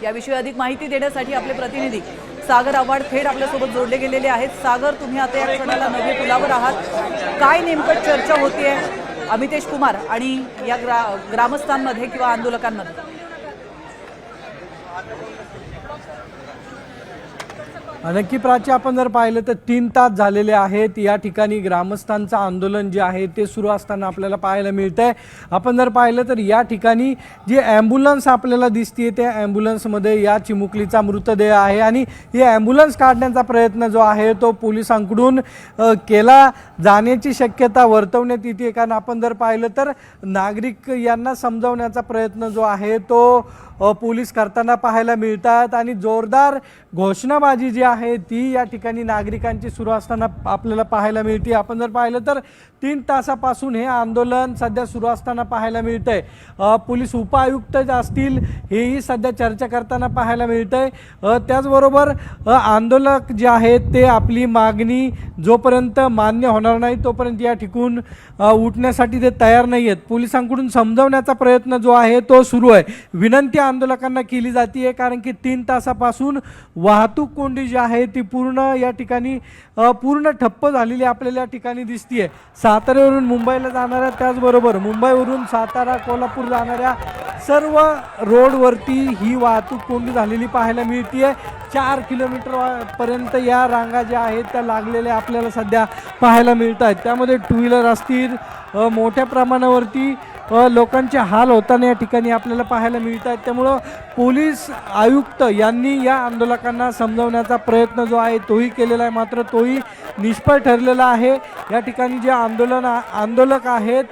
याविषयी अधिक माहिती देण्यासाठी आपले प्रतिनिधी सागर आव्हाड थेट आपल्यासोबत जोडले गेलेले आहेत। सागर, तुम्ही आता या क्षणाला नवे पुलावर आहात, काय नेमकं चर्चा होतीये अमितेश कुमार आणि या ग्रामस्थांमध्ये किंवा आंदोलकांमध्ये? नक्की प्राची, आपण जर पाहिलं तर 3 तास झालेले आहेत या ठिकाणी ग्रामस्थांचं आंदोलन जे आहे ते सुरू असताना आपल्याला पाहायला मिळतंय। आपण जर पाहिलं तर या ठिकाणी जी ॲम्ब्युलन्स आपल्याला दिसते त्या ॲम्ब्युलन्समध्ये या चिमुकलीचा मृतदेह आहे आणि ही ॲम्ब्युलन्स काढण्याचा प्रयत्न जो आहे तो पोलिसांकडून केला जाण्याची शक्यता वर्तवण्यात येते। कारण आपण जर पाहिलं तर नागरिक यांना समजावण्याचा प्रयत्न जो आहे तो पोलीस करताना पाहायला मिळतात आणि जोरदार घोषणाबाजी जी आहे ती या ठिकाणी नागरिकांची सुरू असताना आपल्याला पाहायला मिळते। आपण जर पाहिलं तर 3 तासापासून हे आंदोलन सध्या सुरू असताना पाहायला मिळतंय। पोलीस उपायुक्त असतील हेही सध्या चर्चा करताना पाहायला मिळतंय। त्याचबरोबर आंदोलक जे आहेत ते आपली मागणी जोपर्यंत मान्य होणार नाही तोपर्यंत या ठिकाणून उठण्यासाठी ते तयार नाही आहेत। पोलिसांकडून समजावण्याचा प्रयत्न जो आहे तो सुरू आहे। विनंती आंदोलकांना केली जाते कारण की 3 तासापासून वाहतूक कोंडी जी आहे ती पूर्ण या ठिकाणी पूर्ण ठप्प झालेली आपल्याला या ठिकाणी दिसतीये। साताऱ्यावरून मुंबईला जाणाऱ्या त्याचबरोबर मुंबईवरून सातारा कोल्हापूर जाणाऱ्या सर्व रोडवरती ही वाहतूक कोंडी झालेली पाहायला मिळतीये। 4 किलोमीटर पर्यंत या रांगा ज्या आहेत त्या लागलेल्या आपल्याला सध्या पाहायला मिळत आहेत। त्यामध्ये 2 व्हीलर असतील, मोठ्या प्रमाणावरती लोकांचे हाल होताना या ठिकाणी आपल्याला पाहायला मिळत आहेत। त्यामुळं पोलीस आयुक्त यांनी या आंदोलकांना समजावण्याचा प्रयत्न जो आहे तोही केलेला आहे, मात्र तोही निष्फळ ठरलेला आहे। या ठिकाणी जे आंदोलक आहेत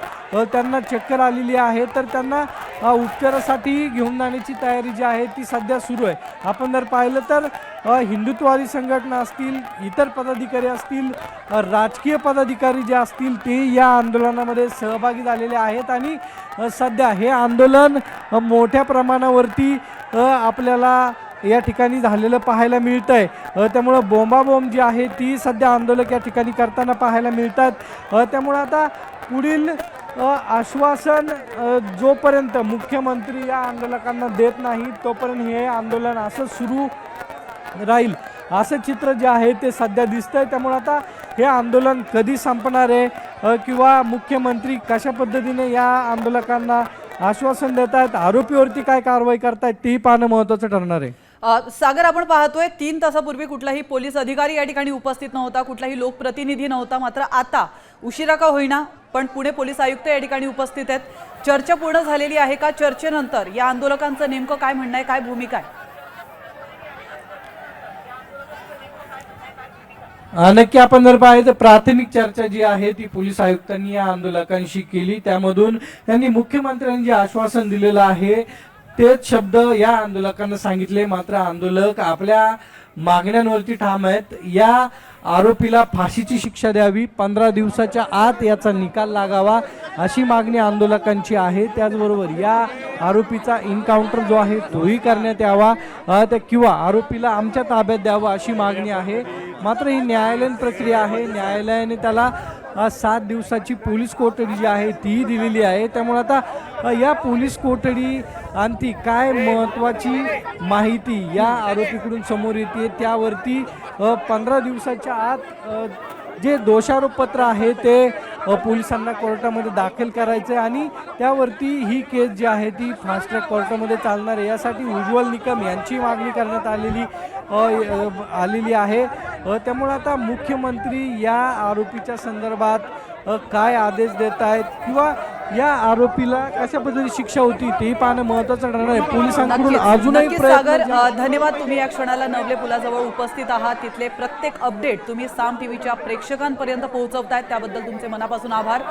त्यांना चक्कर आलेली आहे तर त्यांना उपचारासाठी घेऊन जाण्याची तयारी जी आहे ती सध्या सुरू आहे। आपण जर पाहिलं तर हिंदुत्ववादी संघटना असतील, इतर पदाधिकारी असतील, राजकीय पदाधिकारी जे असतील ते या आंदोलनामध्ये सहभागी झालेले आहेत आणि सध्या हे आंदोलन मोठ्या प्रमाणावरती आपल्याला या ठिकाणी झालेलं पाहायला मिळत आहे। त्यामुळं बोंबाबोंब जी आहे ती सध्या आंदोलक या ठिकाणी करताना पाहायला मिळतात। त्यामुळं आता पुढील आश्वासन जोपर्यंत मुख्यमंत्री या आंदोलकांना देत नाही तोपर्यंत हे आंदोलन असं सुरू राहील असं चित्र जे आहे ते सध्या दिसतंय। त्यामुळे आता हे आंदोलन कधी संपणार आहे किंवा मुख्यमंत्री कशा पद्धतीने या आंदोलकांना आश्वासन देत आहेत, आरोपीवरती काय कारवाई करतायत तेही पाहणं महत्त्वाचं ठरणार आहे। सागर, आपण पाहतोय 3 तासापूर्वी कुठलाही पोलीस अधिकारी या ठिकाणी उपस्थित नव्हता, कुठलाही लोकप्रतिनिधी नव्हता, मात्र आता उशिरा का होईना पण पुणे पोलीस आयुक्त या ठिकाणी उपस्थित आहेत। चर्चा पूर्ण झालेली आहे का? चर्चेनंतर या आंदोलकांचं नेमकं काय म्हणणं आहे, काय भूमिका आहे? नक्की आपण जर पाहिलं तर प्राथमिक चर्चा जी आहे ती पोलीस आयुक्तांनी या आंदोलकांशी केली। त्यामधून त्यांनी मुख्यमंत्र्यांनी जे आश्वासन दिलेलं आहे तेच शब्द या आंदोलकांना सांगितले, मात्र आंदोलक आपल्या मागण्यांवरती ठाम आहेत। या आरोपीला फाशीची शिक्षा द्यावी, 15 दिवसाच्या आत याचा निकाल लागावा अशी मागणी आंदोलकांची आहे। त्याचबरोबर या आरोपीचा एन्काउंटर जो आहे तोही करण्यात यावा किंवा आरोपीला आमच्या ताब्यात द्यावं अशी मागणी आहे। मात्र ही न्यायालयीन प्रक्रिया आहे, न्यायालयाने त्याला 7 दिवसाची पोलीस कोठडी जी आहे ती दिलेली आहे। त्यामुळे आता या पोलीस कोठडी अंती काय महत्त्वाची माहिती या आरोपीकडून समोर येते त्यावरती 15 दिवसाच्या आत जे दोषारोपपत्र आहे ते पोलिसांना कोर्टामध्ये दाखल करायचं आहे आणि त्यावरती ही केस जी आहे ती फास्ट ट्रॅक कोर्टामध्ये चालणार आहे। यासाठी उज्ज्वल निकम यांची मागणी करण्यात आलेली आहे। त्यामुळे आता मुख्यमंत्री या आरोपीच्या संदर्भात काय आदेश देत आहेत किंवा या आरोपीला कशा पद्धतीने शिक्षा होती ते पाहणं महत्त्वाचं ठरणार आहे। पोलिसांकडून अजूनही सागर, धन्यवाद, तुम्ही या क्षणाला नवले पुलाजवळ उपस्थित आहात, तिथले प्रत्येक अपडेट तुम्ही साम टीव्हीच्या प्रेक्षकांपर्यंत पोहोचवतायत त्याबद्दल तुमचे मनापासून आभार।